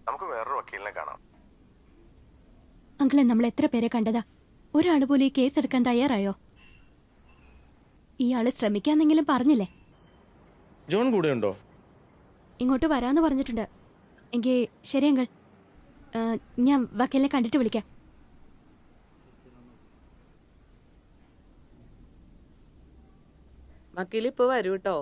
നമുക്ക് വേറൊരു വക്കീലിനെ കാണാം. അങ്കിളെ, നമ്മൾ എത്ര പേരെ കണ്ടതാ? ഒരാൾ പോലും ഈ കേസ് എടുക്കാൻ തയ്യാറായോ? ഇയാള് ശ്രമിക്കാന്നെങ്കിലും പറഞ്ഞില്ലേ? ജോൺ കൂടെ ഉണ്ടോ? ഇങ്ങോട്ട് വരാന്ന് പറഞ്ഞിട്ടുണ്ട്. എങ്കിൽ ശരി അങ്കിൾ, ഞാൻ വക്കീലിനെ കണ്ടിട്ട് വിളിക്കാം. വക്കീൽ ഇപ്പൊ വരൂ കേട്ടോ.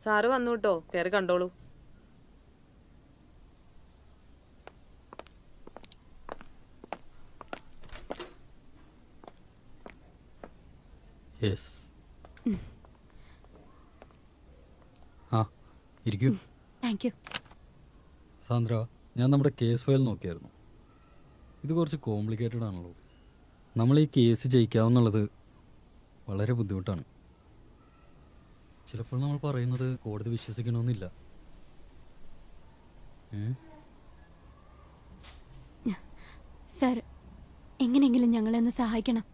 സാറ് വന്നു കേട്ടോ, കയറി കണ്ടോളൂ. ഇരിക്കൂ. Thank you. സാന്ദ്ര, ഞാൻ നമ്മുടെ കേസ് ഫയൽ നോക്കിയായിരുന്നു. ഇത് കുറച്ച് കോംപ്ലിക്കേറ്റഡ് ആണല്ലോ. നമ്മൾ ഈ കേസ് ജയിക്കാവുന്നുള്ളത് വളരെ ബുദ്ധിമുട്ടാണ്. ചിലപ്പോൾ നമ്മൾ പറയുന്നത് കോടതി വിശ്വസിക്കണമെന്നില്ല. സർ, എങ്ങനെയെങ്കിലും ഞങ്ങളെ ഒന്ന് സഹായിക്കണം.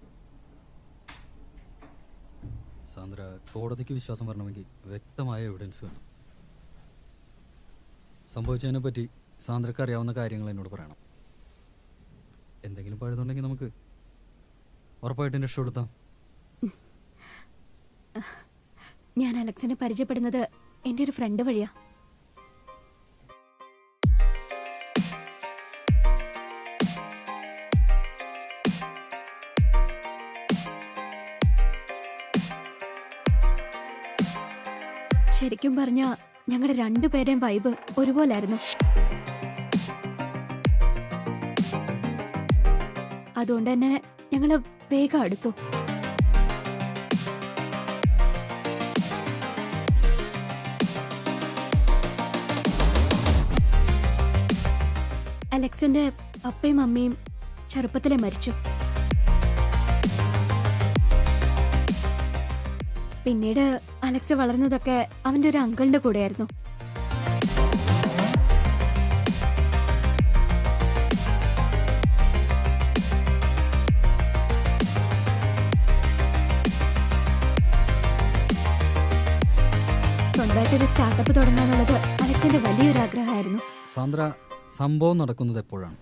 സാന്ദ്ര, കോടതിക്ക് വിശ്വാസം വരണമെങ്കിൽ വ്യക്തമായ എവിഡൻസ് വേണം. സംഭവിച്ചതിനെ പറ്റി സാന്ദ്രക്ക് അറിയാവുന്ന കാര്യങ്ങൾ എന്നോട് പറയണം. എന്തെങ്കിലും പഴുതുണ്ടെങ്കിൽ നമുക്ക് ഉറപ്പായിട്ടും രക്ഷപ്പെടുത്താം. ഞാൻ അലക്സിനെ പരിചയപ്പെടുന്നത് എൻ്റെ ഒരു ഫ്രണ്ട് വഴിയാ. ശരിക്കും പറഞ്ഞ ഞങ്ങളുടെ രണ്ടുപേരെയും വൈബ് ഒരുപോലായിരുന്നു. അതുകൊണ്ട് തന്നെ ഞങ്ങള് വേഗം അടുത്തു. അലക്സിന്റെ പപ്പയും അമ്മയും ചെറുപ്പത്തിലെ മരിച്ചു. പിന്നീട് അലക്സ് വളർന്നതൊക്കെ അവന്റെ ഒരു അങ്കിളിന്റെ കൂടെയായിരുന്നു. സ്വന്തമായിട്ടൊരു സ്റ്റാർട്ടപ്പ് തുടങ്ങാനുള്ളത് അലക്സിന്റെ വലിയൊരു ആഗ്രഹമായിരുന്നു. സാന്ദ്ര, സംഭവം നടക്കുന്നത് എപ്പോഴാണ്?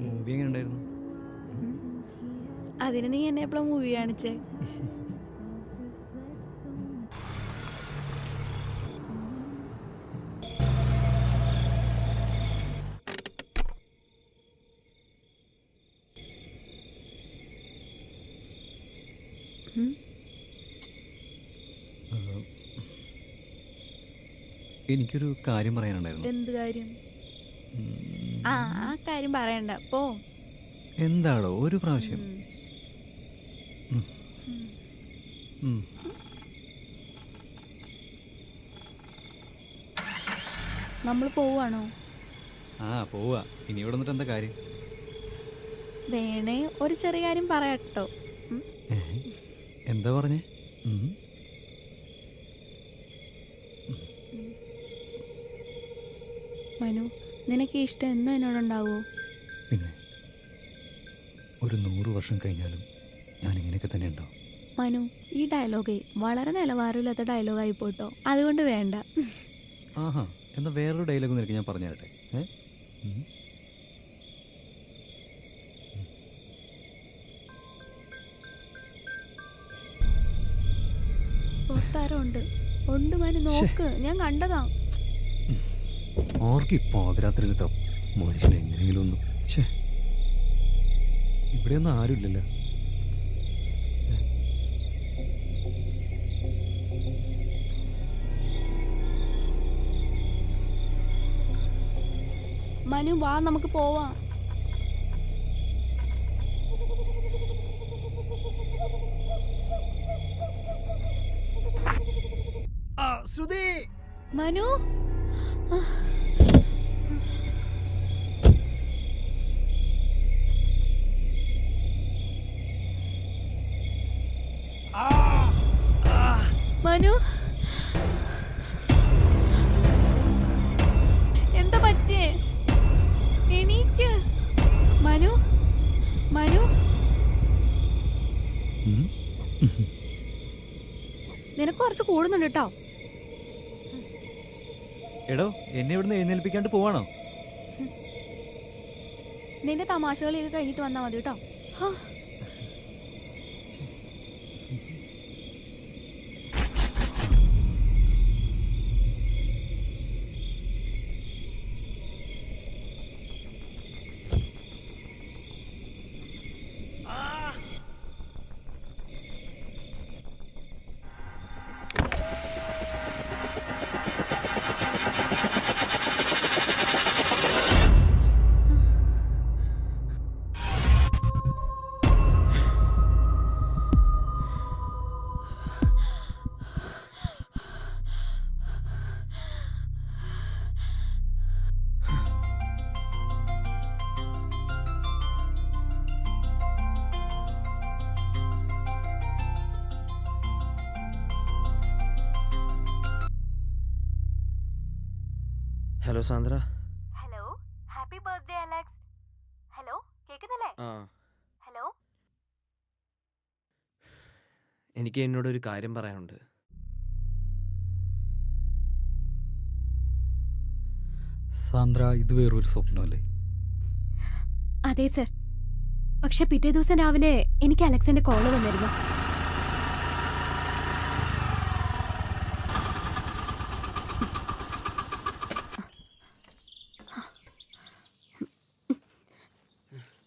മൂവി എങ്ങനെ ഉണ്ടായിരുന്നു? അതിന് നീ എന്നെ എപ്പോഴും മൂവി കാണിച്ചേ? എനിക്കൊരു കാര്യം പറയാനുണ്ടായിരുന്നു. എന്ത് കാര്യം? ആ കാര്യം പറയണ്ട, പോ. എന്താടോ ഒരു പ്രാവശ്യം? നമ്മൾ പോവാണോ? ആ പോവാ. ഇനി ഇവിടെ നിന്നിട്ട് എന്താ കാര്യം? വേണേ ഒരു ചെറിയ കാര്യം പറയാട്ടോ. എന്താ പറഞ്ഞേ? മനു, നിനക്ക് ഇഷ്ടം എന്നും എന്നോടുണ്ടാവോ? പിന്നെ ഒരു 100 വർഷം കഴിഞ്ഞാലും ഞാൻ ഇങ്ങനെയൊക്കെ തന്നെ ഉണ്ടാവും. മനു, ഈ ഡയലോഗേ വളരെ നിലവാരമില്ലാത്ത ഡയലോഗായി പോട്ടോ, അതുകൊണ്ട് വേണ്ട. ആഹാ, എന്നാൽ വേറൊരു ഡയലോഗ് നിനക്ക് ഞാൻ പറഞ്ഞു തരട്ടെ. പുറത്താരോ ഉണ്ട്. ഉണ്ട് മനു, നോക്ക്, ഞാൻ കണ്ടതാ. ആർക്കും ഇപ്പോൾ പാതിരാത്രിയിൽ മനുഷ്യനെ എങ്ങനെയെങ്കിലും ഒന്നും. ഇവിടെയൊന്നും ആരുമില്ലല്ലോ. മനു വാ, നമുക്ക് പോവാം. മനു മനു, എന്താ പറ്റിയേ? എണീക്ക് മനു. മനു, നിനക്ക് കുറച്ച് കൂടുന്നുണ്ട് കേട്ടോ. എടോ, എന്നെ ഇവിടുന്ന് എഴുന്നേൽപ്പിക്കാണ്ട് പോവാണോ? നിന്റെ തമാശകളൊക്കെ കഴിഞ്ഞിട്ട് വന്നാൽ മതി കേട്ടോ. Hello Sandra. Hello, happy birthday Alex. Hello, കേൾക്കുന്നില്ലേ? ആ, ഹലോ, എനിക്ക് എന്നോടൊരു കാര്യം പറയാനുണ്ട്. സാന്ദ്ര, ഇത് വേറൊരു സ്വപ്നമല്ലേ? അതെ സർ. പക്ഷെ പിറ്റേ ദിവസം രാവിലെ എനിക്ക് അലക്സിന്റെ കോള് വന്നിരുന്നു.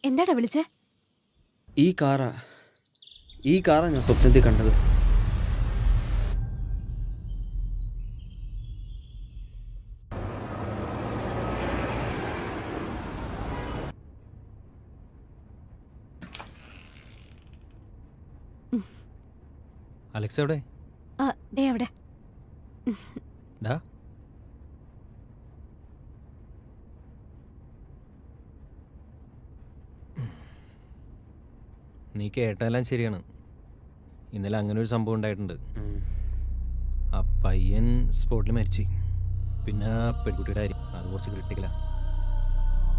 എന്താടാ വിളിച്ചേ? ഈ കാറാ ഞാൻ സ്വപ്നത്തിൽ കണ്ടത്. അലക്സ് എവിടെ? ദേ അവിടെ. ഡാ, നീ കേട്ടാലും ശരിയാണ്. ഇന്നലെ അങ്ങനെ ഒരു സംഭവം ഉണ്ടായിട്ടുണ്ട്. ആ പയ്യൻ സ്പോട്ടിൽ മരിച്ചു. പിന്നെ പെൺകുട്ടിയുടെ കാര്യം അത് കുറച്ച് ക്രിട്ടിക്കലാ.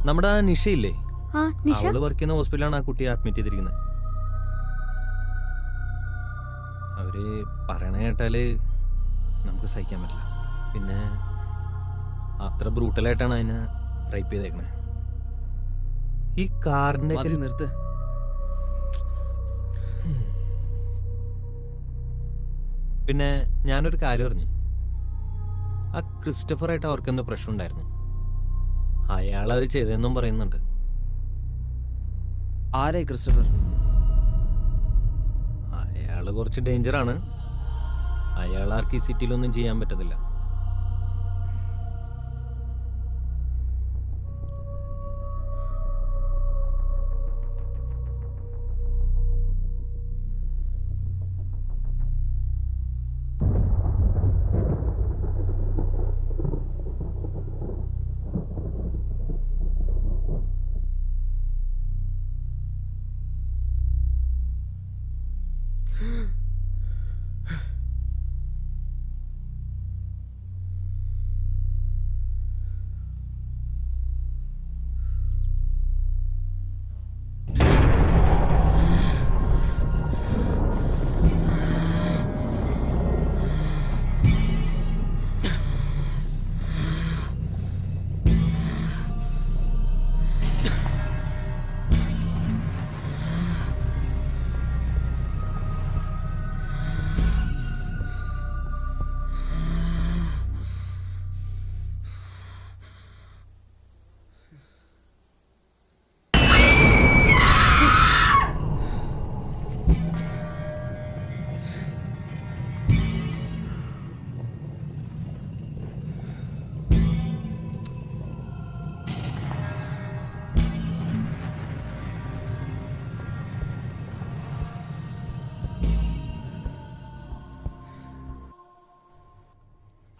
നമ്മുടെ ആ നിഷയില്ലേ, അവള് വർക്ക് ചെയ്യുന്ന ഹോസ്പിറ്റലാണ് ആ കുട്ടിയെ അഡ്മിറ്റ് ചെയ്തിരിക്കുന്നത്. അവര് പറയണ കേട്ടാല് നമുക്ക് സഹിക്കാൻ പറ്റില്ല. പിന്നെ അത്ര ബ്രൂട്ടലായിട്ടാണ് അതിനെ റേപ്പ് ചെയ്തേക്കണേ. ഈ കാറിന്റെ നിർത്ത്. പിന്നെ ഞാനൊരു കാര്യം പറഞ്ഞു. ആ ക്രിസ്റ്റഫറായിട്ട് അവർക്ക് എന്തോ പ്രശ്നം ഉണ്ടായിരുന്നു. അയാളത് ചെയ്തെന്നും പറയുന്നുണ്ട്. ആരായി ക്രിസ്റ്റഫർ? അയാള് കുറച്ച് ഡേഞ്ചറാണ്. അയാളാർക്ക് ഈ സിറ്റിയിലൊന്നും ചെയ്യാൻ പറ്റത്തില്ല.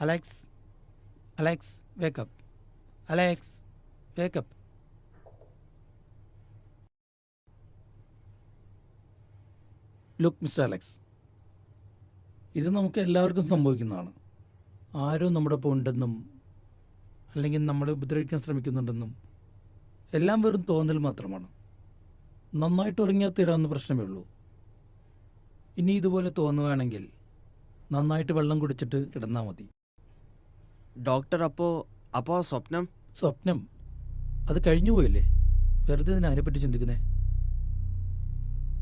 Alex, Alex wake up. Alex wake up. Look mister Alex, ഇത് നമുക്ക് എല്ലാവർക്കും സംഭവിക്കുന്നതാണ്. ആരോ നമ്മുടെ ഒപ്പം ഉണ്ടെന്നും അല്ലെങ്കിൽ നമ്മളെ ഉപദ്രവിക്കാൻ ശ്രമിക്കുന്നുണ്ടെന്നും എല്ലാം വെറും തോന്നൽ മാത്രമാണ്. നന്നായിട്ട് ഉറങ്ങിയാൽ തീരാവുന്ന പ്രശ്നമേ ഉള്ളൂ. ഇനി ഇതുപോലെ തോന്നുകയാണെങ്കിൽ നന്നായിട്ട് വെള്ളം കുടിച്ചിട്ട് കിടന്നാൽ മതി. ഡോക്ടർ, അപ്പോൾ സ്വപ്നം? സ്വപ്നം അത് കഴിഞ്ഞു പോയില്ലേ? വെറുതെ ഇതിനെ അതിനെപ്പറ്റി ചിന്തിക്കുന്നേ.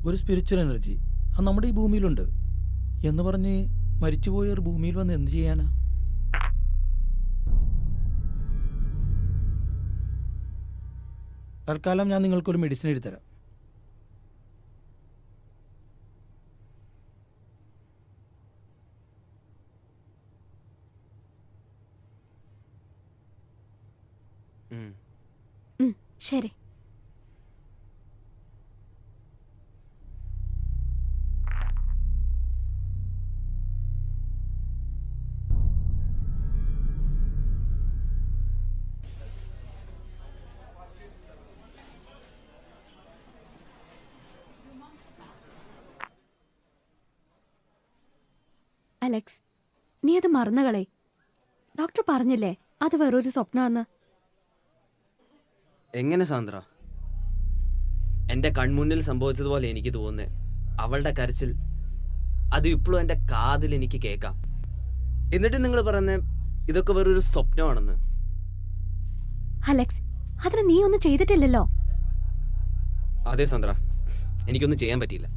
ഒരു സ്പിരിച്വൽ എനർജി അത് നമ്മുടെ ഈ ഭൂമിയിലുണ്ട് എന്ന് പറഞ്ഞ് മരിച്ചുപോയ ഒരു ഭൂമിയിൽ വന്ന് എന്ത് ചെയ്യാനാ? തൽക്കാലം ഞാൻ നിങ്ങൾക്കൊരു മെഡിസിൻ എഴുതിത്തരാം. ശരി. അലക്സ്, നീ അത് മറന്നുകളെ. ഡോക്ടർ പറഞ്ഞില്ലേ അത് വേറൊരു സ്വപ്നമെന്ന്. എങ്ങനെ സാന്ദ്ര? എൻ്റെ കൺമുന്നിൽ സംഭവിച്ചതുപോലെ എനിക്ക് തോന്നുന്നത്. അവളുടെ കരച്ചിൽ അത് ഇപ്പോഴും എൻ്റെ കാതിൽ എനിക്ക് കേൾക്കാം. എന്നിട്ട് നിങ്ങൾ പറയുന്നത് ഇതൊക്കെ വേറൊരു സ്വപ്നമാണെന്ന്. അലക്സ്, അതിന് നീ ഒന്നും ചെയ്തിട്ടില്ലല്ലോ. അതെ സാന്ദ്ര, എനിക്കൊന്നും ചെയ്യാൻ പറ്റിയില്ല.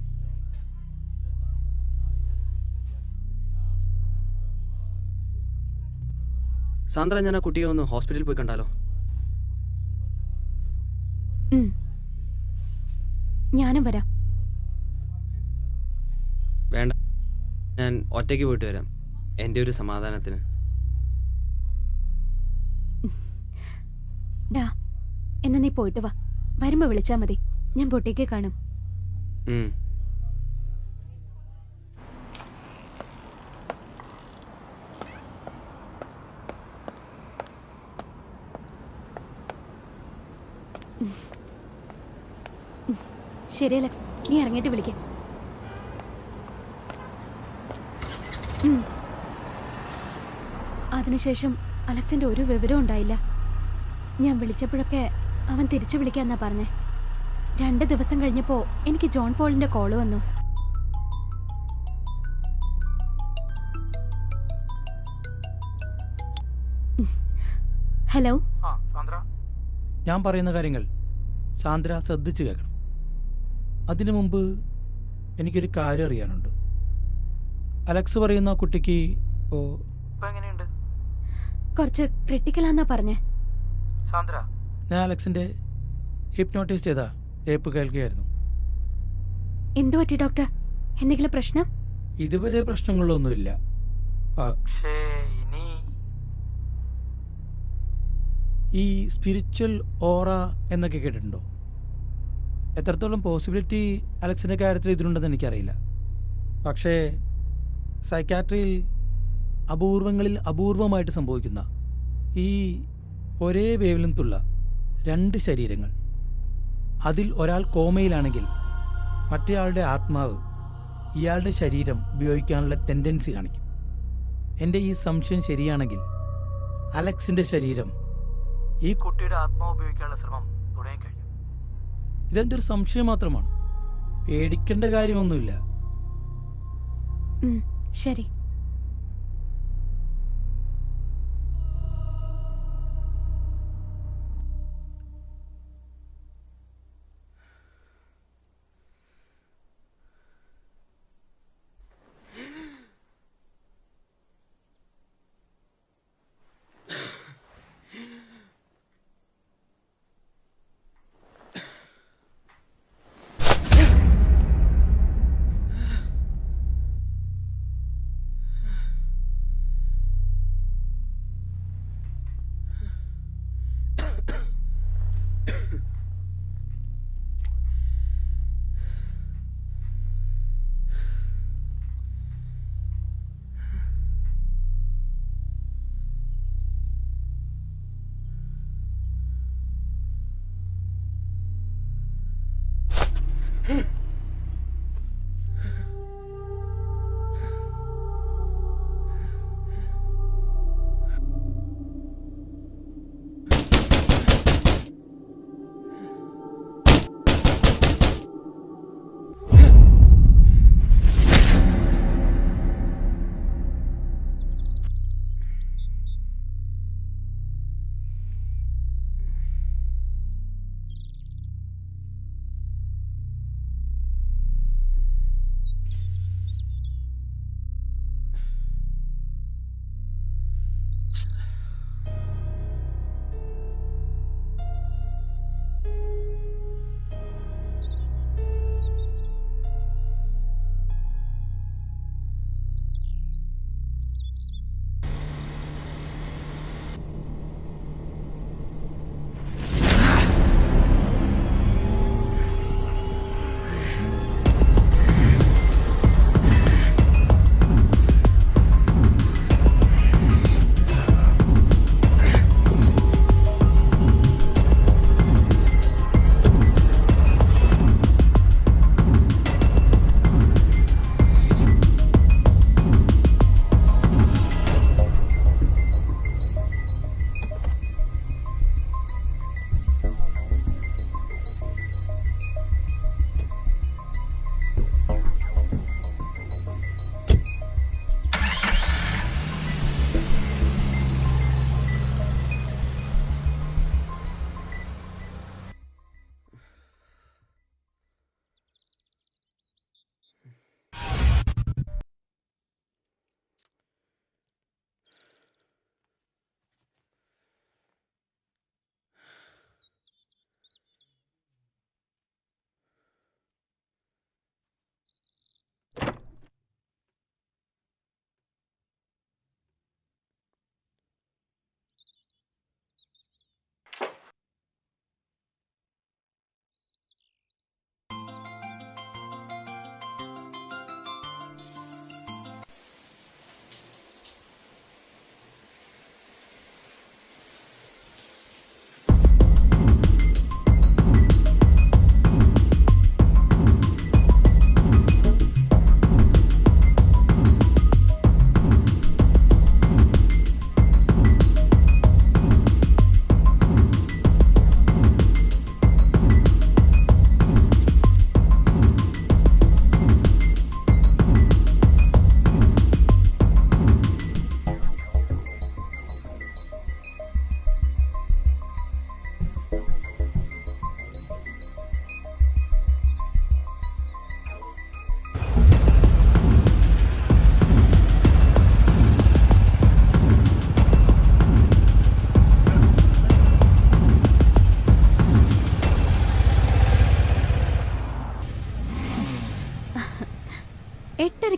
സാന്ദ്ര, ഞാൻ ആ കുട്ടിയെ ഒന്ന് ഹോസ്പിറ്റലിൽ പോയി കണ്ടാലോ? ഞാനും വരാം. വേണ്ട, ഞാൻ ഒറ്റയ്ക്ക് പോയിട്ട് വരാം, എൻ്റെ ഒരു സമാധാനത്തിന്. ഡാ, എന്നാ നീ പോയിട്ട് വാ. വരുമ്പോ വിളിച്ചാ മതി, ഞാൻ പൊട്ടേക്ക് കാണും. ശരി അലക്സ്, നീ ഇറങ്ങിയിട്ട് വിളിക്കാം. അതിനുശേഷം അലക്സിന്റെ ഒരു വിവരവും ഉണ്ടായില്ല. ഞാൻ വിളിച്ചപ്പോഴൊക്കെ അവൻ തിരിച്ചു വിളിക്കാന്നാ പറഞ്ഞേ. 2 ദിവസം കഴിഞ്ഞപ്പോ എനിക്ക് ജോൺ പോളിന്റെ കോള് വന്നു. ഹലോ. ഞാൻ പറയുന്ന കാര്യങ്ങൾ സാന്ദ്ര ശ്രദ്ധിച്ചു കേൾക്കണം. അതിനു മുമ്പ് എനിക്കൊരു കാര്യം അറിയാനുണ്ട്. അലക്സ് പറയുന്ന ആ കുട്ടിക്ക് ഇപ്പോൾ എങ്ങനെയുണ്ട്? കുറച്ച് ക്രിട്ടിക്കലാന്നാ പറഞ്ഞേ. സാന്ദ്ര, ഞാൻ അലക്സിന്റെ ഹിപ്നോട്ടൈസ് ചെയ്ത ടേപ്പ് കേൾക്കുകയായിരുന്നു. എന്തു പറ്റി ഡോക്ടർ? എന്തെങ്കിലും പ്രശ്നം? ഇതുവരെ പ്രശ്നങ്ങളൊന്നുമില്ല. പക്ഷേ ഇനി ഈ സ്പിരിച്വൽ ഓറ എന്നൊക്കെ കേട്ടിട്ടുണ്ടോ? എത്രത്തോളം പോസിബിലിറ്റി അലക്സിൻ്റെ കാര്യത്തിൽ ഇതിലുണ്ടെന്ന് എനിക്കറിയില്ല. പക്ഷേ സൈക്കാട്രിയിൽ അപൂർവങ്ങളിൽ അപൂർവമായിട്ട് സംഭവിക്കുന്ന ഈ ഒരേ വേവ് ലെങ്ത്തുള്ള 2 ശരീരങ്ങൾ, അതിൽ ഒരാൾ കോമയിലാണെങ്കിൽ മറ്റേയാളുടെ ആത്മാവ് ഇയാളുടെ ശരീരം ഉപയോഗിക്കാനുള്ള ടെൻഡൻസി കാണിക്കും. എൻ്റെ ഈ സംശയം ശരിയാണെങ്കിൽ അലക്സിൻ്റെ ശരീരം ഈ കുട്ടിയുടെ ആത്മാവ് ഉപയോഗിക്കാനുള്ള ശ്രമം തുടങ്ങിക്കഴിഞ്ഞു. ഇതെൻ്റെ ഒരു സംശയം മാത്രമാണ്, പേടിക്കേണ്ട കാര്യമൊന്നുമില്ല. ശരി.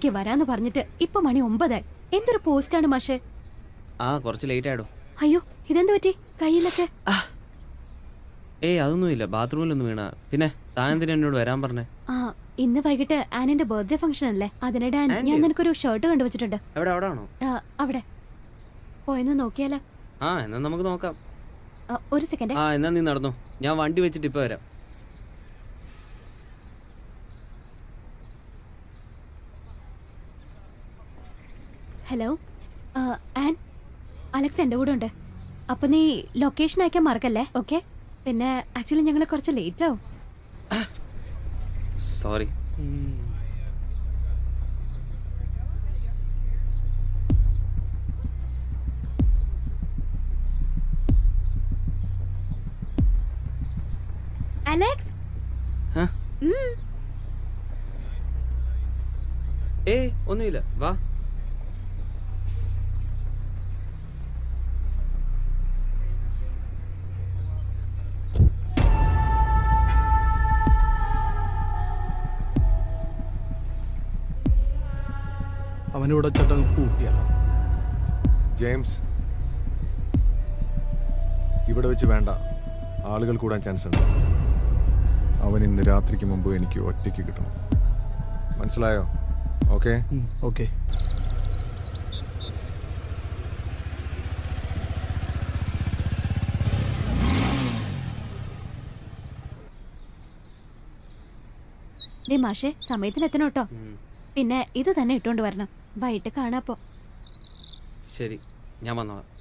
മണിക്ക് വരാന്ന് പറഞ്ഞിട്ട് ഇപ്പൊ മണി 9. എന്തൊരു പോസ്റ്റാണ് മാഷെ. ആ കുറച്ച് ലേറ്റ് ആയിടോ. അയ്യോ ഇതെന്ത് പറ്റി കയ്യിലൊക്കെ? ഏയ് അതൊന്നുമില്ല, ബാത്റൂമിലൊന്നും വീണ. പിന്നെ താൻ എന്തിനാ എന്നോട് വരാൻ പറഞ്ഞേ? ആ ഇന്ന് വൈകിട്ട് ആനിന്റെ ബർത്ത്ഡേ ഫംഗ്ഷൻ അല്ലേ, അതിനിടെ ഞാൻ നിനക്കൊരു ഷർട്ട് കണ്ടുവച്ചിട്ടുണ്ട്. എവിടെ? അവിടെ ആണോ? അവിടെ പോയെന്ന് നോക്കിയാലോ? ആ എന്നാ നമുക്ക് നോക്കാം. ഒരു സെക്കൻഡ്. ആ എന്നാ നീ നടന്നോ, ഞാൻ വണ്ടി വെച്ചിട്ട് ഇപ്പൊ വരാം. ഹലോ ആൻ, അലക്സ് എൻ്റെ കൂടെ ഉണ്ട്. അപ്പൊ നീ ലൊക്കേഷൻ അയക്കാൻ മറക്കല്ലേ? ഓക്കെ. പിന്നെ ആക്ച്വലി ഞങ്ങൾ കുറച്ച് ലേറ്റ് ആവും. സോറി. അലക്സ്. ഏയ് ഒന്നുമില്ല, വാ. അവനിവിടെ ചേട്ടൻ കൂട്ടിയാലോ? ജെയിംസ്, ഇവിടെ വെച്ച് വേണ്ട, ആളുകൾ കൂടാൻ ചാൻസ് ഉണ്ട്. അവൻ ഇന്ന് രാത്രിക്ക് മുമ്പ് എനിക്ക് ഒറ്റയ്ക്ക് കിട്ടണം, മനസ്സിലായോ? Okay okay. ഡേ മാഷെ, സമയത്തിന് എത്തണം കേട്ടോ. പിന്നെ ഇത് തന്നെ ഇട്ടോണ്ട് വരണം, വൈകിട്ട് കാണാപ്പോ. ശരി, ഞാൻ വന്നോളാം.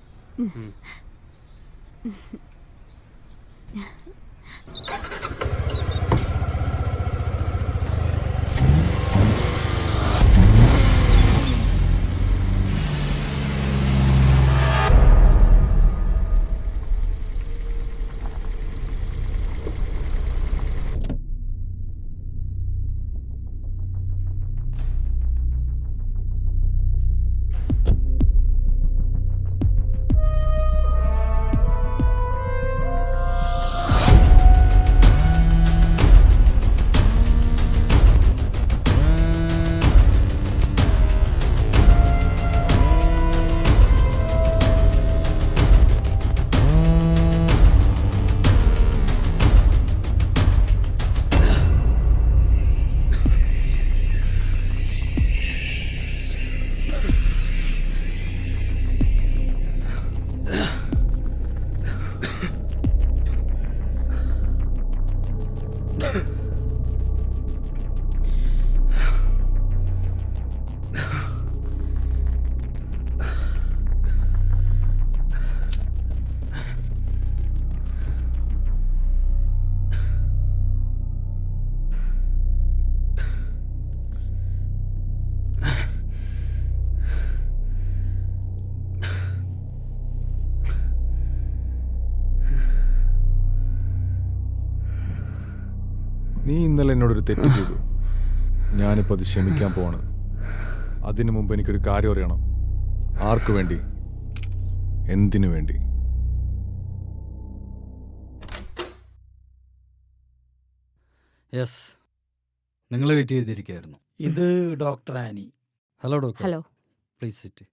നീ ഇന്നലെ എന്നോടൊരു തെറ്റ് ചെയ്തു, ഞാനിപ്പോൾ അത് ക്ഷമിക്കാൻ പോവാണ്. അതിനു മുമ്പ് എനിക്കൊരു കാര്യം അറിയണം. ആർക്ക് വേണ്ടി, എന്തിനു വേണ്ടി? യെസ്, നിങ്ങളെ വെയിറ്റ് ചെയ്തിരിക്കുകയായിരുന്നു. ഇത് doctor Annie. Hello doctor. Hello. Please sit.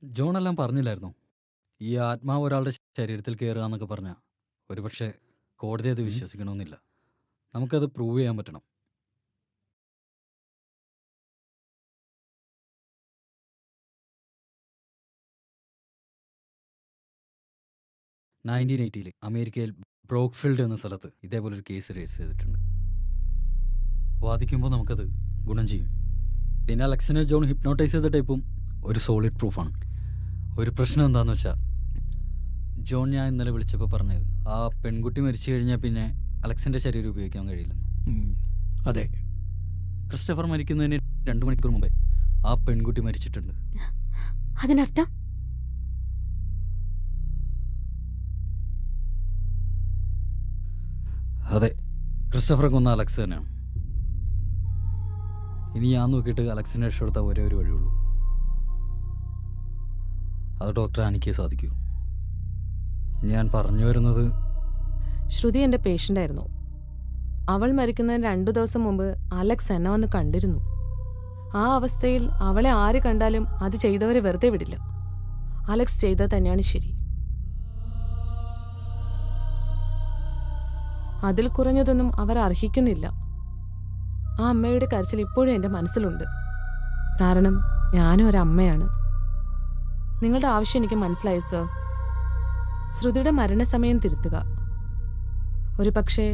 John എല്ലാം പറഞ്ഞില്ലായിരുന്നു? ഈ ആത്മാവ് ഒരാളുടെ ശരീരത്തിൽ കയറുക എന്നൊക്കെ പറഞ്ഞാൽ ഒരുപക്ഷെ കോടതി അത് വിശ്വസിക്കണമെന്നില്ല. നമുക്കത് പ്രൂവ് ചെയ്യാൻ പറ്റണം. '80 അമേരിക്കയിൽ ബ്രോക്ക്ഫീൽഡ് എന്ന സ്ഥലത്ത് ഇതേപോലൊരു കേസ് രജിസ്റ്റർ ചെയ്തിട്ടുണ്ട്. വാദിക്കുമ്പോൾ നമുക്കത് ഗുണം ചെയ്യും. പിന്നെ അലക്സിനെ ജോൺ ഹിപ്നോട്ടൈസ് ചെയ്ത ടൈപ്പും ഒരു സോളിഡ് പ്രൂഫാണ്. ഒരു പ്രശ്നം എന്താണെന്ന് വെച്ചാൽ, ജോൺ ഞാൻ ഇന്നലെ വിളിച്ചപ്പോൾ പറഞ്ഞത് ആ പെൺകുട്ടി മരിച്ചു കഴിഞ്ഞാൽ പിന്നെ അലക്സിൻ്റെ ശരീരം ഉപയോഗിക്കാൻ കഴിയില്ലെന്ന്. അതെ, ക്രിസ്റ്റഫർ മരിക്കുന്നതിന് 2 മണിക്കൂർ മുമ്പേ ആ പെൺകുട്ടി മരിച്ചിട്ടുണ്ട്. അതിനർത്ഥം അതെ, ക്രിസ്റ്റഫറെ കൊന്ന അലക്സ് തന്നെയാണ്. ഇനി ഞാൻ നോക്കിയിട്ട് അലക്സിനെ രക്ഷപ്പെടുത്താൻ ഒരേ ഒരു വഴിയുള്ളൂ. അത് ഡോക്ടർ ആനിക്കേ സാധിക്കൂ. ഞാൻ പറഞ്ഞു വരുന്നത്, ശ്രുതി എൻ്റെ പേഷ്യൻ്റ് ആയിരുന്നു. അവൾ മരിക്കുന്നതിന് 2 ദിവസം മുമ്പ് അലക്സ് എന്നെ വന്ന് കണ്ടിരുന്നു. ആ അവസ്ഥയിൽ അവളെ ആര് കണ്ടാലും അത് ചെയ്തവരെ വെറുതെ വിടില്ല. അലക്സ് ചെയ്തത് തന്നെയാണ് ശരി. അതിൽ കുറഞ്ഞതൊന്നും അവർ അർഹിക്കുന്നില്ല. ആ അമ്മയുടെ കരച്ചിൽ ഇപ്പോഴും എൻ്റെ മനസ്സിലുണ്ട്. കാരണം ഞാനും ഒരമ്മയാണ്. നിങ്ങളുടെ ആവശ്യം എനിക്ക് മനസ്സിലായി സർ. ശ്രുതിയുടെ മരണസമയം തിരുത്തുക. ഒരു പക്ഷേ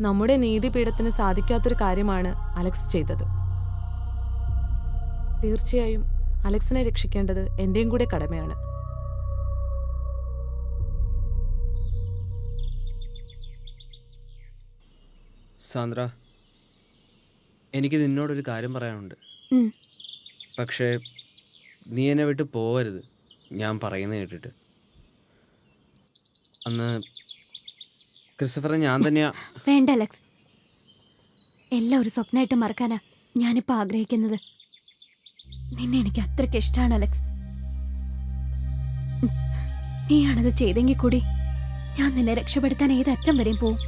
നമ്മുടെ നീതിപീഠത്തിന് സാധിക്കാത്തൊരു കാര്യമാണ് അലക്സ് ചെയ്തത്. തീർച്ചയായും അലക്സിനെ രക്ഷിക്കേണ്ടത് എൻ്റെയും കൂടെ കടമയാണ്. സാന്ദ്ര, എനിക്ക് നിന്നോടൊരു കാര്യം പറയാനുണ്ട്. ഉം. പക്ഷേ നീ എന്നെ വിട്ട് പോവരുത്, ഞാൻ പറയുന്നത് കേട്ടിട്ട്. അന്ന് ക്രിസ്റ്റഫറെ ഞാൻ തന്നെയാ. വേണ്ട അലക്സ്, എല്ലാം ഒരു സ്വപ്നമായിട്ട് മറക്കാനാ ഞാനിപ്പോൾ ആഗ്രഹിക്കുന്നത്. നിന്നെ എനിക്ക് അത്രയ്ക്ക് ഇഷ്ടമാണ് അലക്സ്. നീയാണത് ചെയ്തെങ്കിൽ കൂടി ഞാൻ നിന്നെ രക്ഷപ്പെടുത്താൻ ഏതറ്റം വരെയും പോവും.